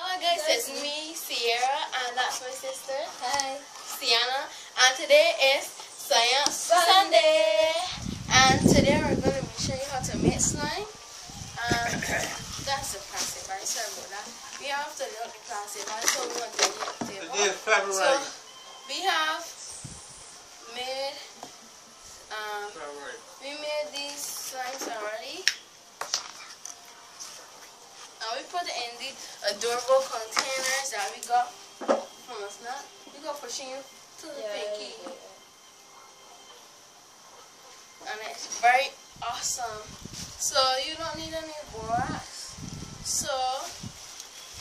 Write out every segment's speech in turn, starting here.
Hello guys, it's me, Sierra, and that's my sister. Hi. Sienna. And today is Science Sunday. And today we're going to be showing you how to make slime. And that's the plastic, right? Sorry about that. We have to look at the plastic. That's what we want to do at the table. Today is February. So, we have made, these slimes already. And we put it in these adorable containers that we got from a snack. We got pushing you to the pinky. And it's very awesome. So you don't need any borax. So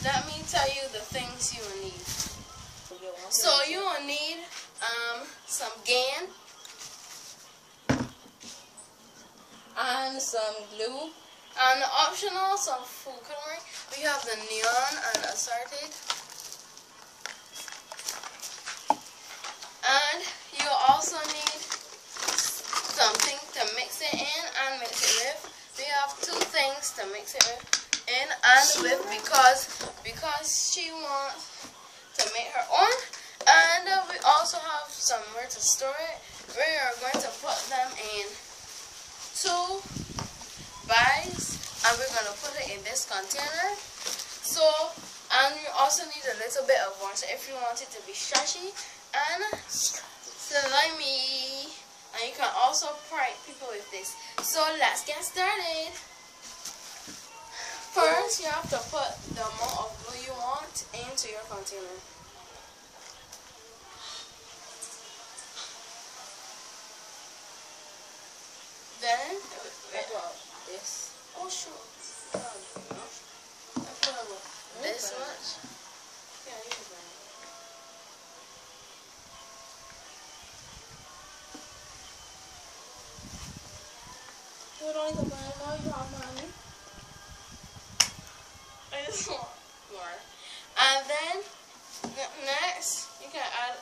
let me tell you the things you will need. So you will need some GAN And some glue. and optional some food coloring. We have the neon and assorted. And you also need something to mix it in and mix it with. We have two things to mix it with in and with because she wants to make her own. And we also have somewhere to store it. We are going to put them in 2 bags and we're going to put it in this container. So, and you also need a little bit of water if you want it to be stretchy and slimy. And you can also prank people with this. So let's get started. First, you have to put the amount of glue you want into your container. Then, This. oh shoot, I put about this much. Yeah, you can burn it. You don't need to burn it now, you have money. I just want more. And then, next, you can add,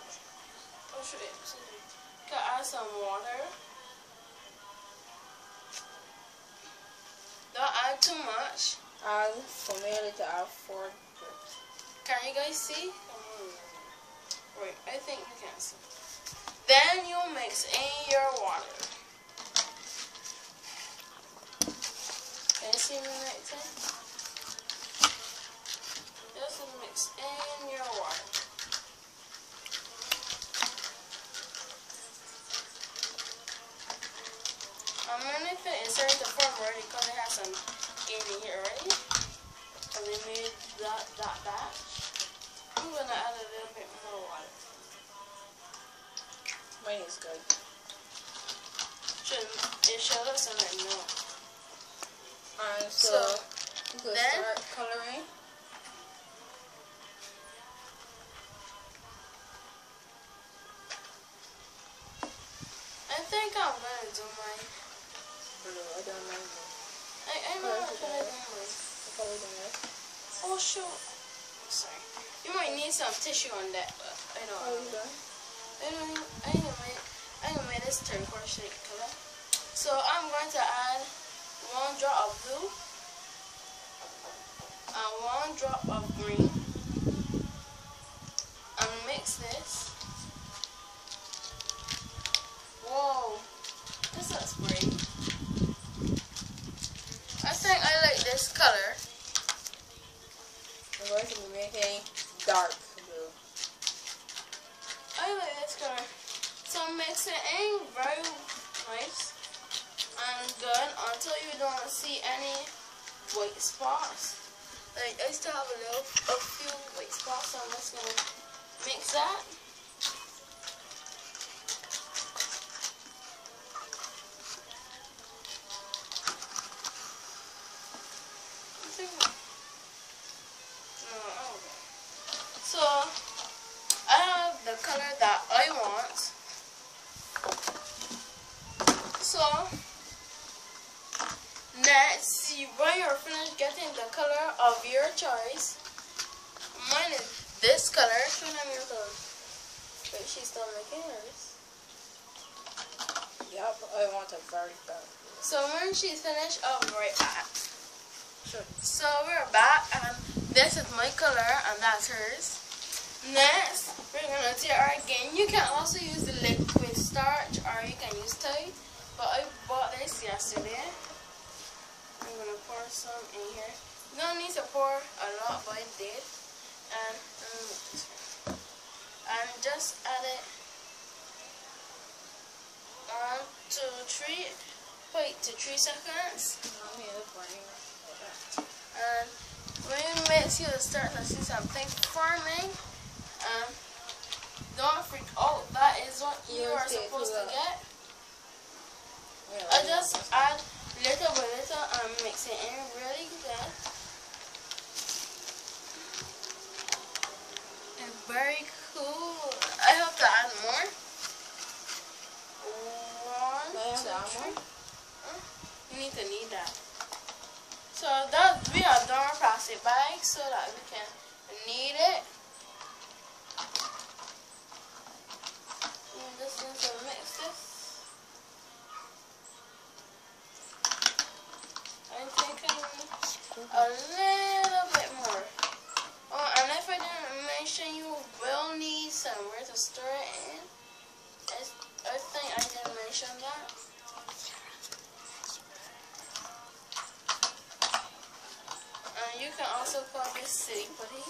oh shoot, you can add some water. Don't add too much. And for me, I need to add 4 drips. Can you guys see? Wait, I think you can see. Then you mix in your water. Can you see me right there? Just mix in your water. I'm going to insert the form already because it has some in here already. So we made that batch. I'm going to add a little bit more water. Mine is good. It showed us on it, no. And so you can then start coloring. I think I'm going to do mine. Blue, I don't like blue. I know what I'm going to do mine. The color is nice. Oh shoot. Sorry. You might need some tissue on that, but I don't Oh, know. you done? I didn't make this turquoise shade color. So I'm going to add 1 drop of blue and 1 drop of green and mix this. Whoa, this looks pretty. I think I like this color. I'm going to be making dark blue. I like this color. So mix it in very nice and good until you don't see any white spots. Like I still have a few white spots, so I'm just gonna mix that. So I have the color that I want. So next, when you're finished getting the color of your choice, mine is this color. Show them your color. Wait, she's still making hers. Yep, I want a very dark blue. So when she's finished, I'll be right back. Sure. So we're back, and this this is my color and that's hers. Next, we're gonna tear again. You can also use the liquid starch or you can use Tide, but I bought this yesterday. I'm gonna pour some in here. You don't need to pour a lot, but I did. And just add it 1, 2, 3. Wait to 3 seconds. And when you mix, you'll start to see something forming. Don't freak out. That is what you are supposed to get. I just add little by little and mix it in really good. It's very cool. I hope to add more. 1, 2, 3. You need that. So that we have done our plastic bag so that we can knead it. And just need to mix this. I'm thinking a little bit more. Oh, and if I didn't mention, you will need somewhere to store it in. I think I didn't mention that. And you can also call this city putty.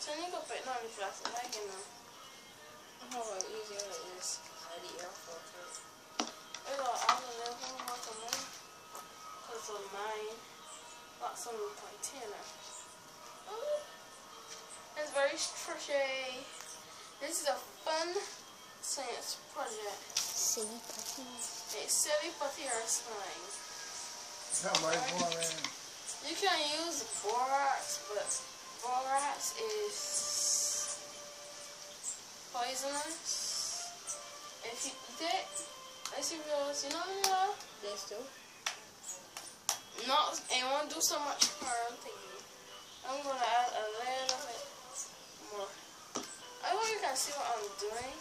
So you can put it on the plastic bag, you know. Oh, easier like this. I the air filter. I got all the level watermelon. Because of mine. Got some container. Oh, it's very stretchy. This is a fun science project. Silly putty. It's silly putty or slime. You can use borax, but borax is poisonous. If you eat it, let's see if you know. This too? No, it won't do so much harm to you. I'm gonna add a little bit more. I hope you can see what I'm doing.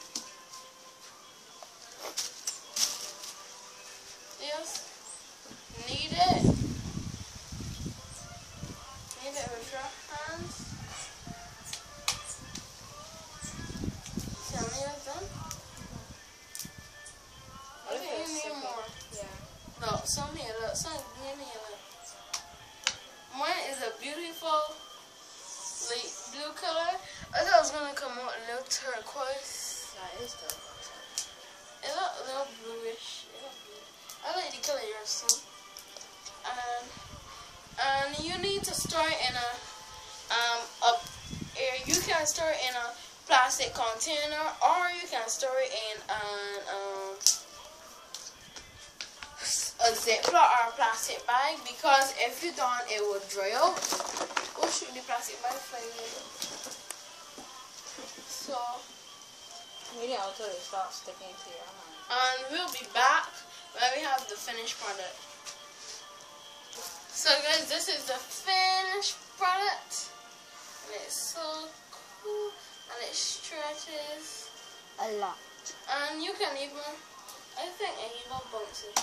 Just knead it. Knead it with your hands. Tell me you're done. I think you need more. Yeah. No, some here, look. Some near me, look. Mine is a beautiful light blue color. I thought it was gonna come out a little turquoise. That is turquoise. It look a little bluish. I like the color yours too. And you need to store it in you can store it in a plastic container or you can store it in a Ziploc or a plastic bag, because if you don't, it will dry out. Go shoot the plastic bag for you. So Maybe until it starts sticking to your hand. and we'll be back when we have the finished product. So guys, this is the finished product, and it's so cool, and it stretches A lot. and you can even, I think it even bounce it.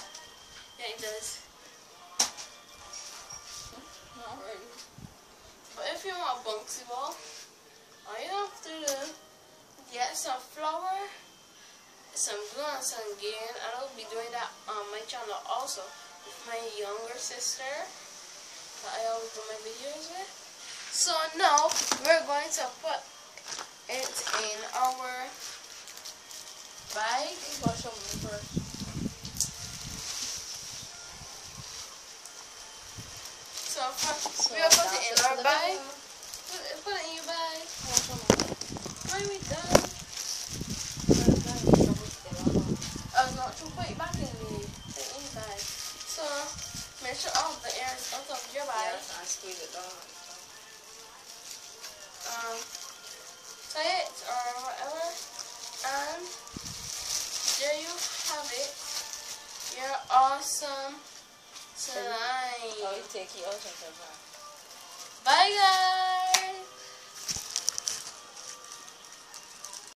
Yeah, it does. Not really. But if you want a bouncy ball, all you have to do, get some flour, some glue and some green. I will be doing that on my channel also with my younger sister that I always do my videos with. So now we're going to put it in our bag. Wash them first. So first we'll put it in our bag. Put it in your bag. Are we done? Not to put it back in the bag. So make sure all the air is out of your bag. Yes, I squeeze it down. Tight or whatever, and there you have it. Your awesome slime. Oh, you take it out of the bag. Bye guys.